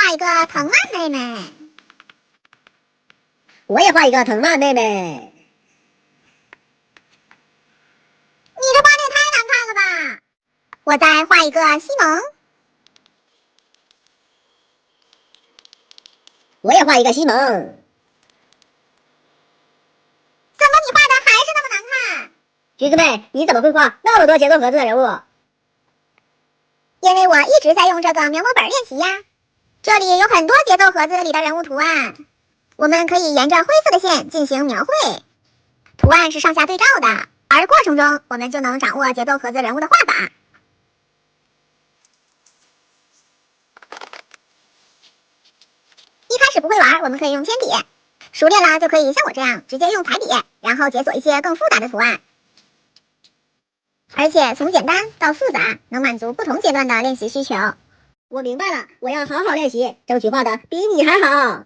画一个藤蔓妹妹。我也画一个藤蔓妹妹。你这画的也太难看了吧！我再画一个西蒙。我也画一个西蒙。怎么你画的还是那么难看？橘子妹，你怎么会画那么多节奏盒子的人物？因为我一直在用这个描摹本练习呀。这里有很多节奏盒子里的人物图案，我们可以沿着灰色的线进行描绘。图案是上下对照的，而过程中我们就能掌握节奏盒子人物的画法。一开始不会玩，我们可以用铅笔，熟练了就可以像我这样直接用彩笔，然后解锁一些更复杂的图案。而且从简单到复杂，能满足不同阶段的练习需求。我明白了，我要好好练习，争取画的比你还好。